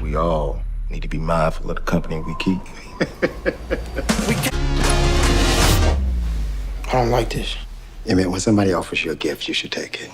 we all need to be mindful of the company we keep. I don't like this. Emmett, when somebody offers you a gift, you should take it.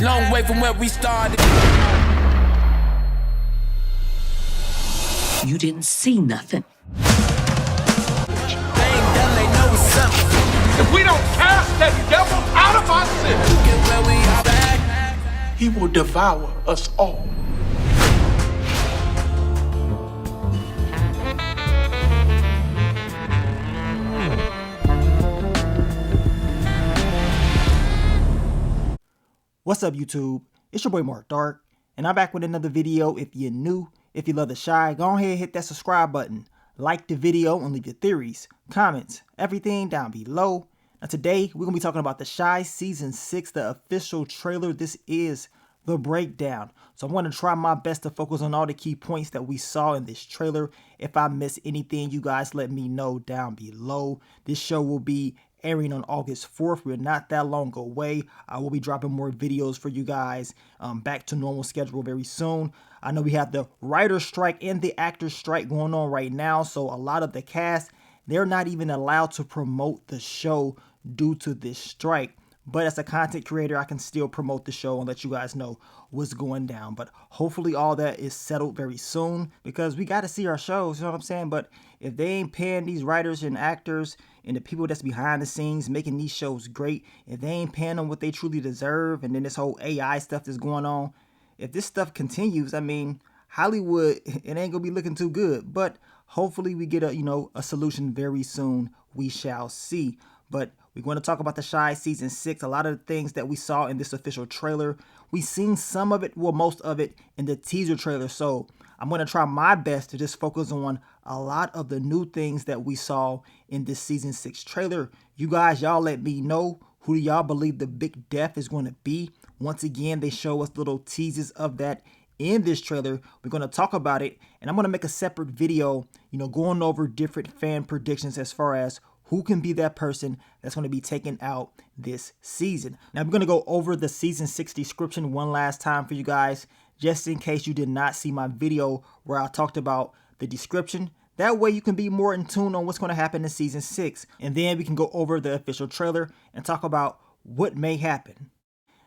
Long way from where we started. You didn't see nothing. If we don't cast that devil out of our city, he will devour us all. What's up, YouTube? It's your boy Mark Dark, and I'm back with another video. If you're new, if you love The Chi, go ahead and hit that subscribe button, like the video, and leave your theories, comments, everything down below. Now today, we're going to be talking about The Chi Season 6, the official trailer. This is the breakdown. So I'm going to try my best to focus on all the key points that we saw in this trailer. If I miss anything, you guys let me know down below. This show will be airing on August 4th. We're not that long away. I will be dropping more videos for you guys back to normal schedule very soon. I know we have the writer's strike and the actor's strike going on right now, so a lot of the cast, they're not even allowed to promote the show due to this strike. But as a content creator, I can still promote the show and let you guys know what's going down. But hopefully all that is settled very soon, because we got to see our shows, you know what I'm saying? But if they ain't paying these writers and actors and the people that's behind the scenes making these shows great, if they ain't paying them what they truly deserve, and then this whole AI stuff that's going on, if this stuff continues, I mean, Hollywood, it ain't going to be looking too good. But hopefully we get a solution very soon. We shall see. But we're going to talk about The Chi Season 6. A lot of the things that we saw in this official trailer, we seen some of it, well, most of it in the teaser trailer. So I'm going to try my best to just focus on a lot of the new things that we saw in this Season 6 trailer. You guys, y'all let me know, who do y'all believe the big death is going to be? Once again, they show us little teases of that in this trailer. We're going to talk about it, and I'm going to make a separate video, going over different fan predictions as far as who can be that person that's going to be taken out this season. Now, I'm going to go over the Season 6 description one last time for you guys, just in case you did not see my video where I talked about the description. That way you can be more in tune on what's going to happen in Season 6. And then we can go over the official trailer and talk about what may happen.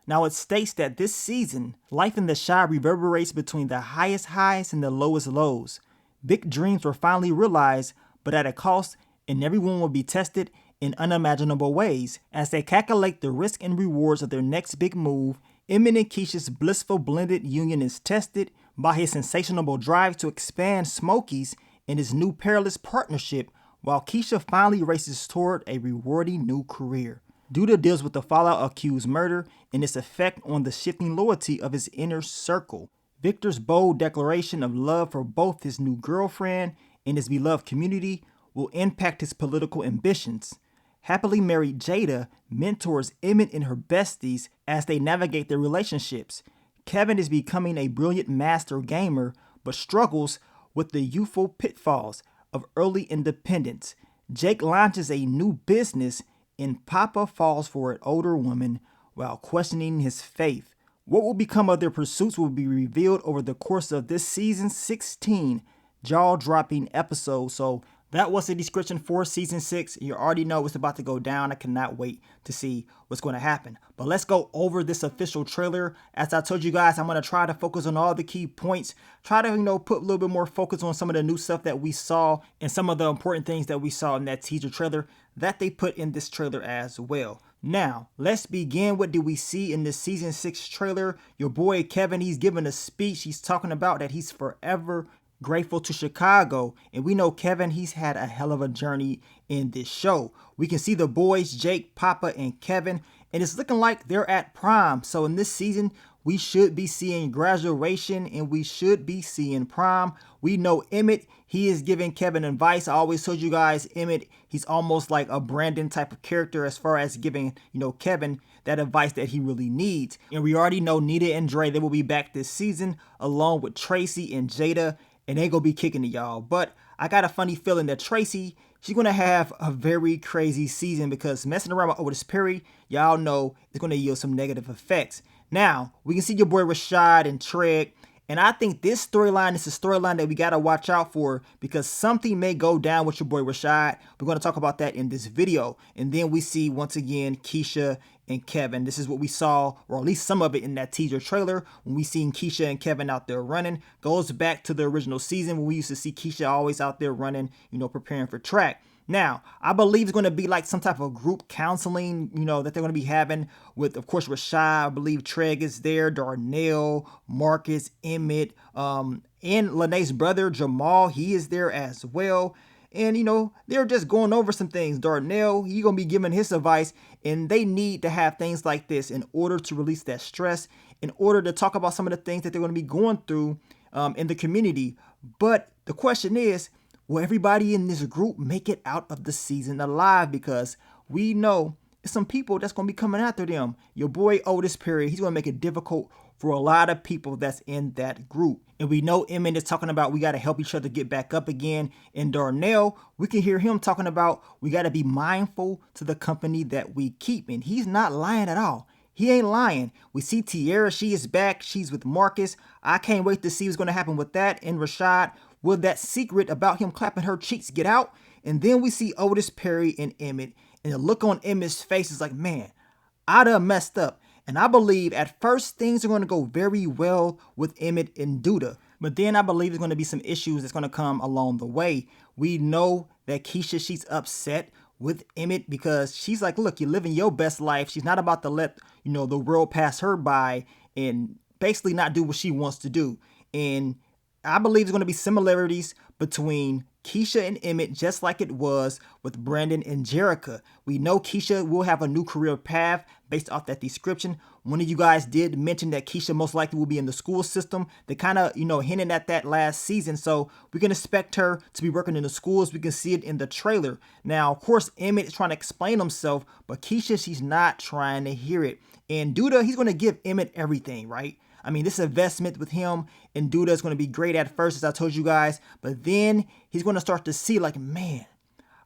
Now, it states that this season, life in The Chi reverberates between the highest highs and the lowest lows. Big dreams were finally realized, but at a cost, and everyone will be tested in unimaginable ways. As they calculate the risk and rewards of their next big move, Emmett and Keisha's blissful blended union is tested by his sensational drive to expand Smokey's in his new perilous partnership, while Keisha finally races toward a rewarding new career. Douda deals with the fallout of Q's murder and its effect on the shifting loyalty of his inner circle. Victor's bold declaration of love for both his new girlfriend and his beloved community will impact his political ambitions. Happily married Jada mentors Emmett and her besties as they navigate their relationships. Kevin is becoming a brilliant master gamer, but struggles with the youthful pitfalls of early independence. Jake launches a new business, and Papa falls for an older woman while questioning his faith. What will become of their pursuits will be revealed over the course of this Season 16 jaw-dropping episode. So that was the description for Season 6. You already know it's about to go down. I cannot wait to see what's going to happen. But let's go over this official trailer. As I told you guys, I'm going to try to focus on all the key points. Try to, put a little bit more focus on some of the new stuff that we saw and some of the important things that we saw in that teaser trailer that they put in this trailer as well. Now, let's begin. What did we see in this Season 6 trailer? Your boy Kevin, he's giving a speech. He's talking about that he's forever grateful to Chicago, and we know Kevin, he's had a hell of a journey in this show. We can see the boys, Jake, Papa, and Kevin, and it's looking like they're at prime. So in this season, we should be seeing graduation and we should be seeing prom. We know Emmett, he is giving Kevin advice. I always told you guys, Emmett, he's almost like a Brandon type of character as far as giving, Kevin that advice that he really needs. And we already know Nita and Dre, they will be back this season along with Tracy and Jada, and they gonna be kicking it, y'all. But I got a funny feeling that Tracy, she's gonna have a very crazy season, because messing around with Otis Perry, y'all know it's gonna yield some negative effects. Now, we can see your boy Rashad and Treg, And I think this storyline is a storyline that we got to watch out for because something may go down with your boy Rashad. We're going to talk about that in this video. And then we see once again Keisha and Kevin. This is what we saw, or at least some of it in that teaser trailer when we seen Keisha and Kevin out there running. Goes back to the original season when we used to see Keisha always out there running, preparing for track. Now, I believe it's going to be like some type of group counseling, that they're going to be having with, of course, Rashad. I believe Treg is there, Darnell, Marcus, Emmett, and Lene's brother, Jamal. He is there as well. And, they're just going over some things. Darnell, he's going to be giving his advice, and they need to have things like this in order to release that stress, in order to talk about some of the things that they're going to be going through in the community. But the question is, will everybody in this group make it out of the season alive? Because we know it's some people that's going to be coming after them. Your boy Otis Perry, he's going to make it difficult for a lot of people that's in that group. And we know Emmett is talking about we got to help each other get back up again. And Darnell, we can hear him talking about we got to be mindful to the company that we keep. And he's not lying at all. He ain't lying. We see Tiara, she is back. She's with Marcus. I can't wait to see what's going to happen with that. And Rashad, will that secret about him clapping her cheeks get out? And then we see Otis Perry and Emmett. And the look on Emmett's face is like, man, I done messed up. And I believe at first things are going to go very well with Emmett and Douda. But then I believe there's going to be some issues that's going to come along the way. We know that Keisha, she's upset with Emmett because she's like, look, you're living your best life. She's not about to let, the world pass her by and basically not do what she wants to do. And I believe there's going to be similarities between Keisha and Emmett, just like it was with Brandon and Jerica. We know Keisha will have a new career path based off that description. One of you guys did mention that Keisha most likely will be in the school system. They kind of, hinted at that last season. So we can expect her to be working in the schools. We can see it in the trailer. Now, of course, Emmett is trying to explain himself, but Keisha, she's not trying to hear it. And Douda, he's going to give Emmett everything, right? I mean, this investment with him and Douda is going to be great at first, as I told you guys. But then he's going to start to see like, man,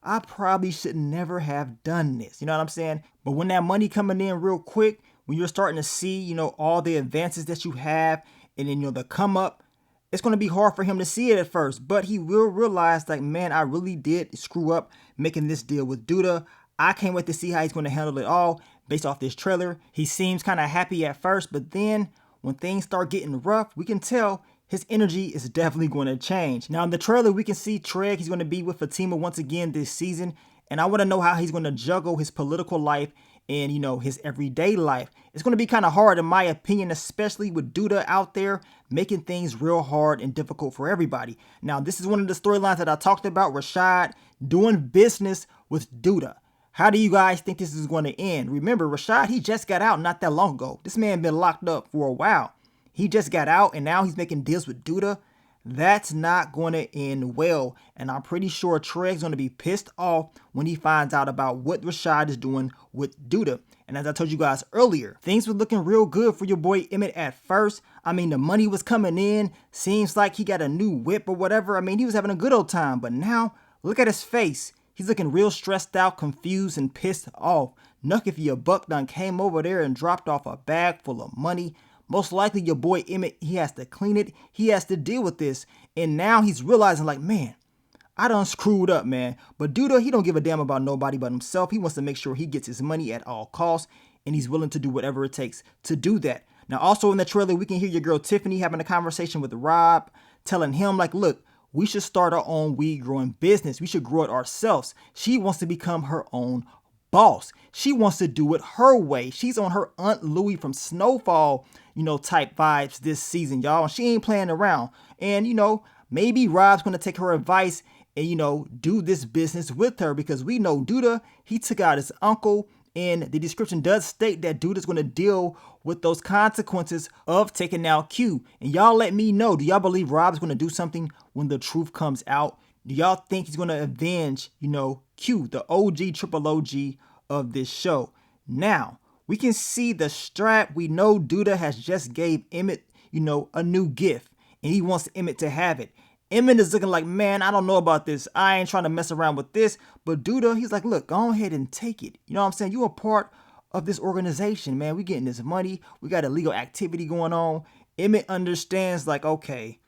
I probably should never have done this. You know what I'm saying? But when that money coming in real quick, when you're starting to see, all the advances that you have and then, the come up, it's going to be hard for him to see it at first. But he will realize like, man, I really did screw up making this deal with Douda. I can't wait to see how he's going to handle it all based off this trailer. He seems kind of happy at first, but then when things start getting rough, we can tell his energy is definitely going to change. Now in the trailer, we can see Treg, he's going to be with Fatima once again this season. And I want to know how he's going to juggle his political life and, his everyday life. It's going to be kind of hard in my opinion, especially with Douda out there making things real hard and difficult for everybody. Now, this is one of the storylines that I talked about, Rashad doing business with Douda. How do you guys think this is going to end? Remember, Rashad, he just got out not that long ago. This man been locked up for a while. He just got out and now he's making deals with Douda. That's not going to end well. And I'm pretty sure Treg's going to be pissed off when he finds out about what Rashad is doing with Douda. And as I told you guys earlier, things were looking real good for your boy Emmett at first. I mean, the money was coming in. Seems like he got a new whip or whatever. I mean, he was having a good old time. But now, look at his face. He's looking real stressed out, confused, and pissed off. Nuck if your buck done came over there and dropped off a bag full of money. Most likely your boy Emmett, he has to clean it. He has to deal with this. And now he's realizing like, man, I done screwed up, man. But Douda, he don't give a damn about nobody but himself. He wants to make sure he gets his money at all costs. And he's willing to do whatever it takes to do that. Now, also in the trailer, we can hear your girl Tiffany having a conversation with Rob, telling him like, look, we should start our own weed growing business. We should grow it ourselves. She wants to become her own boss. She wants to do it her way. She's on her Aunt Louie from Snowfall, type vibes this season, y'all. She ain't playing around. And, maybe Rob's going to take her advice and, do this business with her because we know Douda, he took out his uncle. And the description does state that Douda's going to deal with those consequences of taking out Q. And y'all let me know, do y'all believe Rob's going to do something when the truth comes out? Do y'all think he's going to avenge, Q, the OG, triple OG of this show? Now, we can see the strap. We know Douda has just gave Emmett, a new gift. And he wants Emmett to have it. Emmett is looking like, man, I don't know about this. I ain't trying to mess around with this. But Douda, he's like, look, go ahead and take it. You know what I'm saying? You're a part of this organization, man. We getting this money. We got illegal activity going on. Emmett understands like, okay,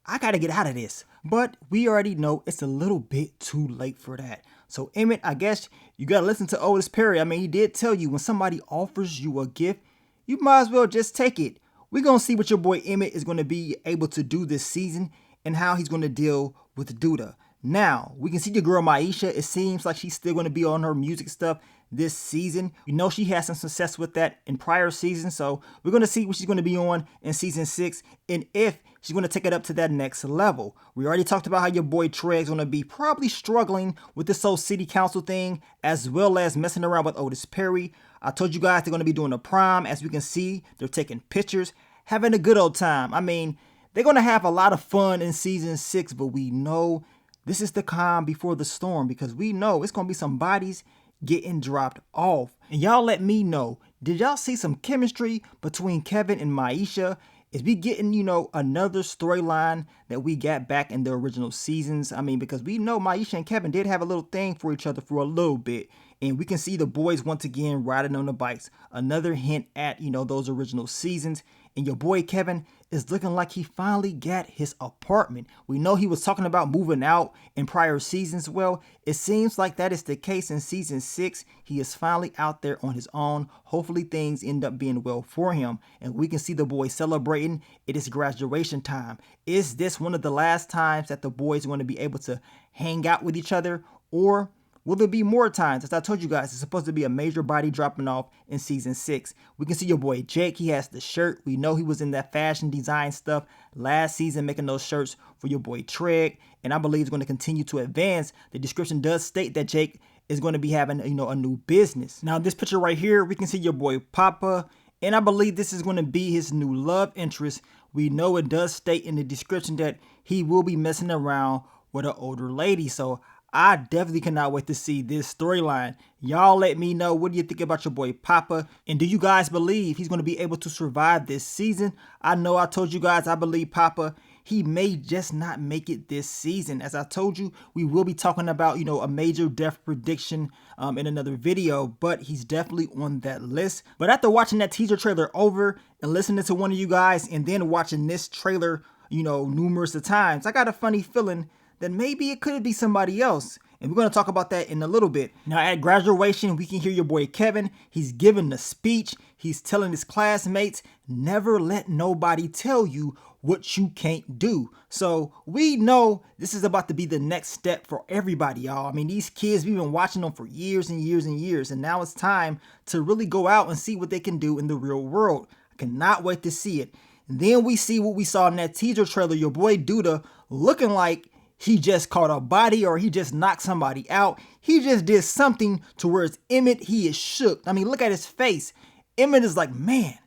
I gotta get out of this. But we already know it's a little bit too late for that. So Emmett, I guess you gotta listen to Otis Perry. I mean, he did tell you when somebody offers you a gift, you might as well just take it. We're gonna see what your boy Emmett is gonna be able to do this season and how he's gonna deal with Douda. Now, we can see your girl Maisha. It seems like she's still gonna be on her music stuff this season. You know she had some success with that in prior seasons, so we're going to see what she's going to be on in season 6 and if she's going to take it up to that next level. We already talked about how your boy Treg's going to be probably struggling with this whole city council thing as well as messing around with Otis Perry. I told you guys they're going to be doing a prom. As we can see, they're taking pictures, having a good old time. I mean, they're going to have a lot of fun in season 6, but we know this is the calm before the storm because we know it's going to be some bodies getting dropped off. And y'all let me know, did y'all see some chemistry between Kevin and Maisha? Is we getting, you know, another storyline that we got back in the original seasons? I mean, because we know Maisha and Kevin did have a little thing for each other for a little bit. And we can see the boys once again riding on the bikes. Another hint at, you know, those original seasons. And your boy Kevin is looking like he finally got his apartment. We know he was talking about moving out in prior seasons. Well, it seems like that is the case in season 6. He is finally out there on his own. Hopefully things end up being well for him. And we can see the boys celebrating. It is graduation time. Is this one of the last times that the boys are going to be able to hang out with each other? Or will there be more times? As I told you guys, it's supposed to be a major body dropping off in season 6. We can see your boy Jake. He has the shirt. We know he was in that fashion design stuff last season, making those shirts for your boy Treg. And I believe it's going to continue to advance. The description does state that Jake is going to be having, you know, a new business. Now, this picture right here, we can see your boy Papa. And I believe this is going to be his new love interest. We know it does state in the description that he will be messing around with an older lady. So I definitely cannot wait to see this storyline. Y'all let me know, what do you think about your boy Papa? And do you guys believe he's going to be able to survive this season? I know I told you guys I believe Papa. He may just not make it this season. As I told you, we will be talking about, you know, a major death prediction in another video, but he's definitely on that list. But after watching that teaser trailer over and listening to one of you guys and then watching this trailer, you know, numerous of times, I got a funny feeling that maybe it could be somebody else. And we're going to talk about that in a little bit. Now, at graduation, we can hear your boy Kevin. He's giving the speech. He's telling his classmates, never let nobody tell you what you can't do. So we know this is about to be the next step for everybody, y'all. I mean, these kids, we've been watching them for years and years and years. And now it's time to really go out and see what they can do in the real world. I cannot wait to see it. And then we see what we saw in that teaser trailer. Your boy Douda looking like he just caught a body or he just knocked somebody out. He just did something towards Emmett. He is shook. I mean, look at his face. Emmett is like, man,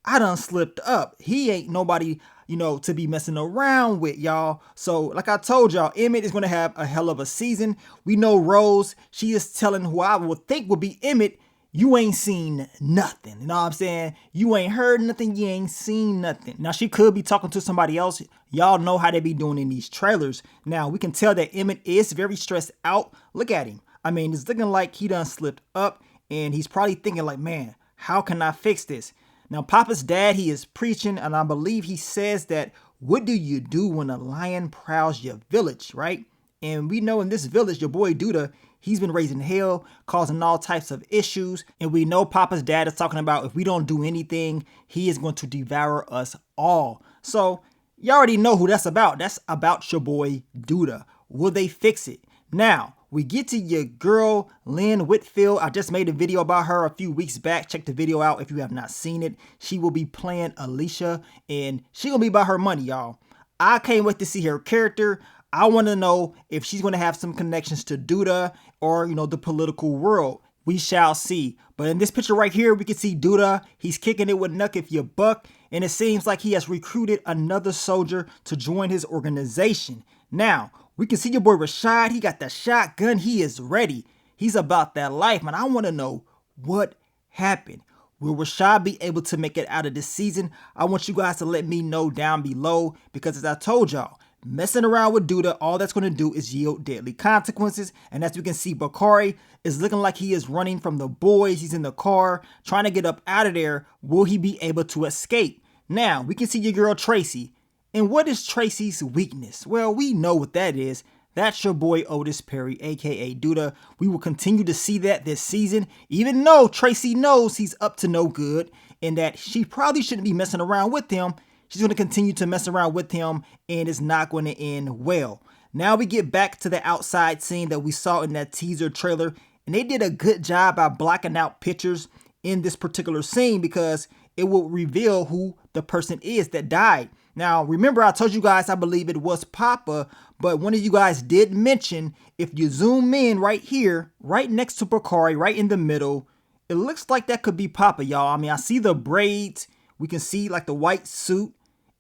I done slipped up. He ain't nobody, you know, to be messing around with, y'all. So like I told y'all, Emmett is going to have a hell of a season. We know Rose, she is telling who I would think would be Emmett, you ain't seen nothing. You know what I'm saying? You ain't heard nothing. You ain't seen nothing. Now, she could be talking to somebody else. Y'all know how they be doing in these trailers. Now, we can tell that Emmett is very stressed out. Look at him. I mean, it's looking like he done slipped up. And he's probably thinking like, man, how can I fix this? Now, Papa's dad, he is preaching. And I believe he says that, what do you do when a lion prowls your village, right? And we know in this village, your boy Douda, he's been raising hell, causing all types of issues. And we know Papa's dad is talking about if we don't do anything, he is going to devour us all. So you already know who that's about. That's about your boy Douda. Will they fix it? Now, we get to your girl, Lynn Whitfield. I just made a video about her a few weeks back. Check the video out if you have not seen it. She will be playing Alicia, and she gonna be about her money, y'all. I can't wait to see her character. I want to know if she's going to have some connections to Douda or, you know, the political world. We shall see. But in this picture right here, we can see Douda. He's kicking it with Nuck If You Buck. And it seems like he has recruited another soldier to join his organization. Now, we can see your boy Rashad. He got the shotgun. He is ready. He's about that life, man. I want to know what happened. Will Rashad be able to make it out of this season? I want you guys to let me know down below. Because as I told y'all, messing around with Douda, all that's going to do is yield deadly consequences. And as we can see, Bakari is looking like he is running from the boys. He's in the car trying to get up out of there. Will he be able to escape? Now, we can see your girl Tracy. And what is Tracy's weakness? Well, we know what that is. That's your boy Otis Perry, aka Douda. We will continue to see that this season, even though Tracy knows he's up to no good and that she probably shouldn't be messing around with him. She's going to continue to mess around with him and it's not going to end well. Now we get back to the outside scene that we saw in that teaser trailer, and they did a good job by blocking out pictures in this particular scene because it will reveal who the person is that died. Now, remember I told you guys I believe it was Papa, but one of you guys did mention if you zoom in right here, right next to Bakari, right in the middle, it looks like that could be Papa, y'all. I mean, I see the braids. We can see like the white suit,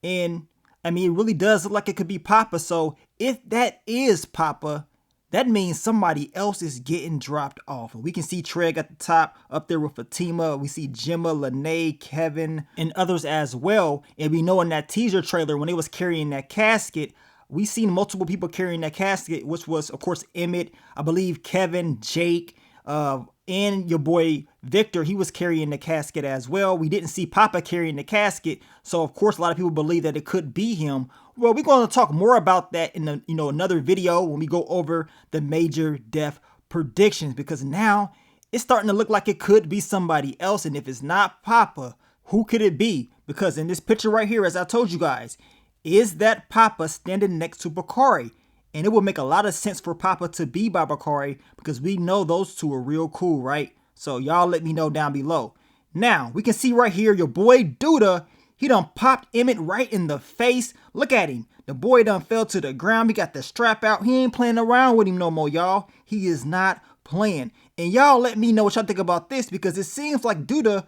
and I mean, it really does look like it could be Papa. So if that is Papa, that means somebody else is getting dropped off. We can see Treg at the top up there with Fatima. We see Gemma, Lene, Kevin, and others as well. And we know in that teaser trailer when they was carrying that casket, we seen multiple people carrying that casket, which was, of course, Emmett, I believe Kevin, Jake, and your boy Victor. He was carrying the casket as well. We didn't see Papa carrying the casket, so of course a lot of people believe that it could be him. Well, we're going to talk more about that in another video when we go over the major death predictions, because now it's starting to look like it could be somebody else. And if it's not Papa, who could it be? Because in this picture right here, as I told you guys, is that Papa standing next to Bakari? And it would make a lot of sense for Papa to be by Bakari because we know those two are real cool, right? So y'all let me know down below. Now, we can see right here your boy Douda. He done popped Emmett right in the face. Look at him. The boy done fell to the ground. He got the strap out. He ain't playing around with him no more, y'all. He is not playing. And y'all let me know what y'all think about this, because it seems like Douda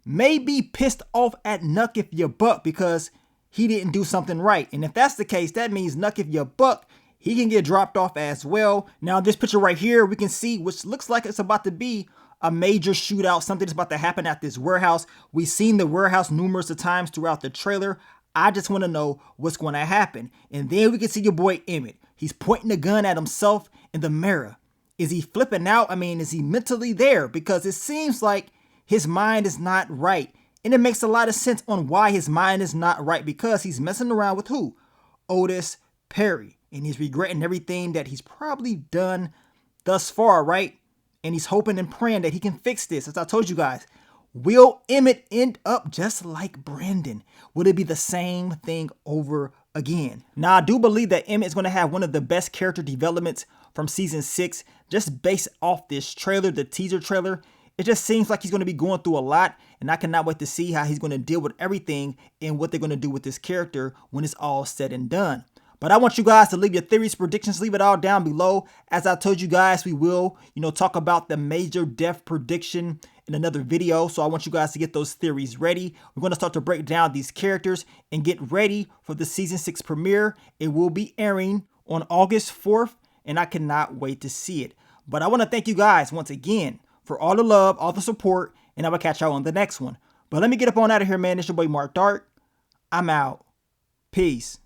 may be pissed off at Nuck If Ya Buck because he didn't do something right. And if that's the case, that means Nuck If Ya Buck, he can get dropped off as well. Now, this picture right here, we can see, which looks like it's about to be a major shootout. Something's about to happen at this warehouse. We've seen the warehouse numerous of times throughout the trailer. I just want to know what's going to happen. And then we can see your boy Emmett. He's pointing a gun at himself in the mirror. Is he flipping out? I mean, is he mentally there? Because it seems like his mind is not right. And it makes a lot of sense on why his mind is not right, because he's messing around with who? Otis Perry. And he's regretting everything that he's probably done thus far, right? And he's hoping and praying that he can fix this. As I told you guys, will Emmett end up just like Brandon? Would it be the same thing over again? Now, I do believe that Emmett is going to have one of the best character developments from season 6, just based off this trailer, the teaser trailer. It just seems like he's going to be going through a lot, and I cannot wait to see how he's going to deal with everything and what they're going to do with this character when it's all said and done. But I want you guys to leave your theories, predictions, leave it all down below. As I told you guys, we will, talk about the major death prediction in another video. So I want you guys to get those theories ready. We're going to start to break down these characters and get ready for the season 6 premiere. It will be airing on August 4th, and I cannot wait to see it. But I want to thank you guys once again for all the love, all the support, and I will catch y'all on the next one. But let me get up on out of here, man. It's your boy Mark Dark. I'm out. Peace.